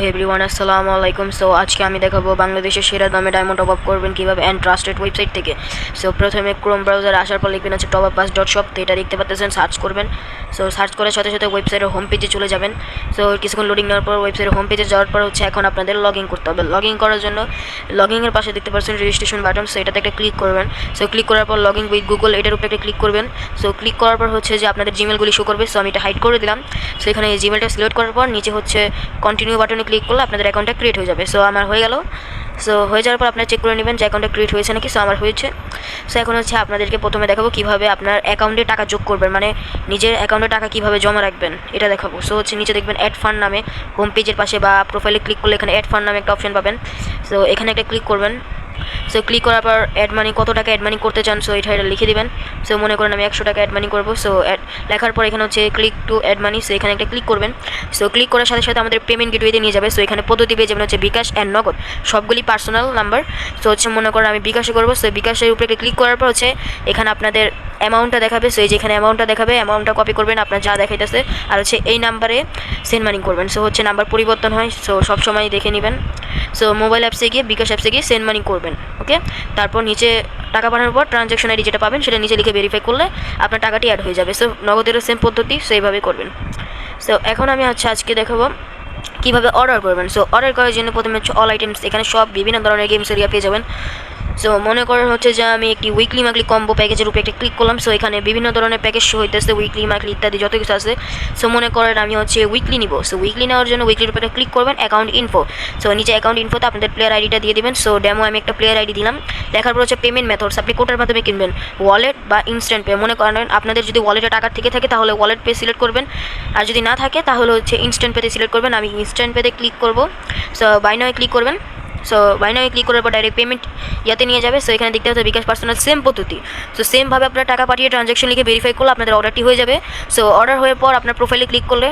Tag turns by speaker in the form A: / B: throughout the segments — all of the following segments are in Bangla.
A: এভরিওয়ান আসসালামু আলাইকুম। সো আজকে আমি দেখাবো বাংলাদেশের সেরা দামে ডায়মন্ড টপ আপ করবেন কীভাবে অ্যান্ড ট্রাস্টেড ওয়েবসাইট থেকে। সো প্রথমে ক্রোম ব্রাউজার আসার পর লিখবেন হচ্ছে topapass.shop। তো এটা দেখতে পাচ্ছেন, সার্চ করবেন। সো সার্চ করার সাথে সাথে ওয়েবসাইটের হোম পেজে চলে যাবেন। সো কিছুক্ষণ লোডিং নেওয়ার পর ওয়েবসাইটের হোম পেজে যাওয়ার পর হচ্ছে এখন আপনাদের লগ ইন করতে হবে। লগ ইন করার জন্য লগ ইনের পাশে দেখতে পাচ্ছেন রেজিস্ট্রেশন বাটন। সো এটাতে একটা ক্লিক করবেন। সো ক্লিক করার পর লগ ইন উইথ গুগল এটার উপরে একটা ক্লিক করবেন। সো ক্লিক করার পর হচ্ছে যে আপনাদের জিমেলগুলি শো করবে। সো আমি এটা হাইড করে দিলাম। সো এখানে এই জিমেলটা সিলেক্ট করার পর নিচে হচ্ছে কন্টিনিউ বাটনে ক্লিক করলে আপনাদের অ্যাকাউন্টটা ক্রিয়েট হয়ে যাবে। সো আমার হয়ে গেল। সো হয়ে যাওয়ার পর আপনারা চেক করে নেবেন যে অ্যাকাউন্টটা ক্রিয়েট হয়েছে নাকি। সো আমার হয়েছে। সো এখন হচ্ছে আপনাদেরকে প্রথমে দেখাবো কীভাবে আপনার অ্যাকাউন্টে টাকা যোগ করবেন, মানে নিজের অ্যাকাউন্টে টাকা কীভাবে জমা রাখবেন এটা দেখাবো। সো হচ্ছে নিচে দেখবেন অ্যাড ফান্ড নামে হোম পেজের পাশে বা প্রোফাইলে ক্লিক করলে এখানে অ্যাড ফান্ড নামে একটা অপশন পাবেন। সো এখানে একটা ক্লিক করবেন। সো ক্লিক করার পর অ্যাড মানি, কত টাকা অ্যাড মানি করতে চান সো এটা লিখে দেবেন। সো মনে করেন আমি 100 টাকা অ্যাড মানি করবো। সো লেখার পর এখানে হচ্ছে click to add money. So এখানে একটা ক্লিক করবেন। সো ক্লিক করার সাথে সাথে আমাদের পেমেন্ট গেটওয়েতে নিয়ে যাবে। সো এখানে পদ্ধতি পেয়ে যাবেন হচ্ছে বিকাশ অ্যান্ড নগদ, সবগুলি পার্সোনাল নাম্বার। সো হচ্ছে মনে করেন আমি বিকাশে করবো। সো বিকাশের উপরে ক্লিক করার পর হচ্ছে এখানে আপনাদের অ্যামাউন্টটা দেখাবে। সো এই যে এখানে অ্যামাউন্টটা দেখাবে, অ্যামাউন্টটা কপি করবেন আপনার যা দেখাইতেছে, আর হচ্ছে এই নাম্বারে সেন্ড মানি করবেন। সো হচ্ছে নাম্বার পরিবর্তন হয়, সো সবসময় দেখে নেবেন। সো মোবাইল অ্যাপসে গিয়ে বিকাশ অ্যাপসে গিয়ে সেন্ড মানি করবেন। ওকে, তারপর নিচে টাকা পাঠানোর পর ট্রানজ্যাকশন আইডি যেটা পাবেন সেটা নিচে লিখে ভেরিফাই করলে আপনার টাকাটি অ্যাড হয়ে যাবে। সো নগদেরও সেম পদ্ধতি, সো এইভাবে করবেন। সো এখন আমি আজকে দেখাবো কীভাবে অর্ডার করবেন। সো অর্ডার করার জন্য প্রথমে হচ্ছে অল আইটেমস, এখানে সব বিভিন্ন ধরনের গেমস এরিয়া পেয়ে যাবেন। সো মনে করেন হচ্ছে যে আমি একটি উইকলি মাকলি কম্বো প্যাকেজের উপরে একটা ক্লিক করলাম। সো এখানে বিভিন্ন ধরনের প্যাকেজ শো হইতেছে, উইকলি মাকলি ইত্যাদি যত কিছু আছে। সো মনে করেন আমি হচ্ছে উইকলি নিব। সো উইকলি নেওয়ার জন্য উইকলির উপরে ক্লিক করবেন, অ্যাকাউন্ট ইনফো। সো নিচে অ্যাকাউন্ট ইনফোতে আপনাদের প্লেয়ার আইডিটা দিয়ে দেবেন। সো ডেমো আমি একটা প্লেয়ার আইডি দিলাম। দেখার পর হচ্ছে পেমেন্ট মেথডস, আপনি কোটার মাধ্যমে কিনবেন, ওয়ালেট বা ইনস্ট্যান্ট পে। মনে করেন আপনাদের যদি ওয়ালেটে টাকা থেকে থাকে তাহলে ওয়ালেট পে সিলেক্ট করবেন, আর যদি না থাকে তাহলে হচ্ছে ইনস্ট্যান্ট পেতে সিলেক্ট করবেন। আমি ইনস্ট্যান্ট পেতে ক্লিক করব। সো বাই নাও ক্লিক করবেন। সো বাই নাও ক্লিক করার পর ডাইরেক্ট পেমেন্ট ইয়াতে নিয়ে যাবে। সো এখানে দেখতে হচ্ছে বিকাশ পার্সোনাল সেম পদ্ধতি। সো সেমভাবে আপনারা টাকা পাঠিয়ে ট্রানজ্যাকশন লিখে ভেরিফাই করলে আপনাদের অর্ডারটি হয়ে যাবে। সো অর্ডার হওয়ার পর আপনার প্রোফাইলে ক্লিক করলে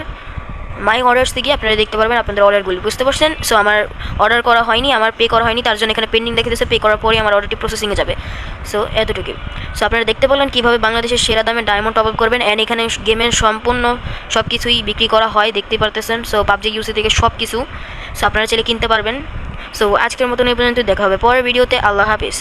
A: মাই অর্ডার্স থেকে আপনারা দেখতে পারবেন আপনাদের অর্ডারগুলি, বুঝতে পারছেন। সো আমার অর্ডার করা হয়নি, আমার পে করা হয়নি, তার জন্য এখানে পেন্ডিং দেখাতেছে। পে করার পরে আমার অর্ডারটি প্রসেসিংয়ে যাবে। সো এতটুকুই। সো আপনারা দেখতে পেলেন কীভাবে বাংলাদেশের সেরা দামে ডায়মন্ড টপ আপ করবেন। অ্যান্ড এখানে গেমের সম্পূর্ণ সব কিছুই বিক্রি করা হয়, দেখতে পারতেছেন। সো পাবজি ইউসি থেকে সব কিছু। সো আপনারা চাইলে কিনতে পারবেন। সো আজকের মতন এই পর্যন্ত, দেখা হবে পরের ভিডিওতে। আল্লাহ হাফিজ।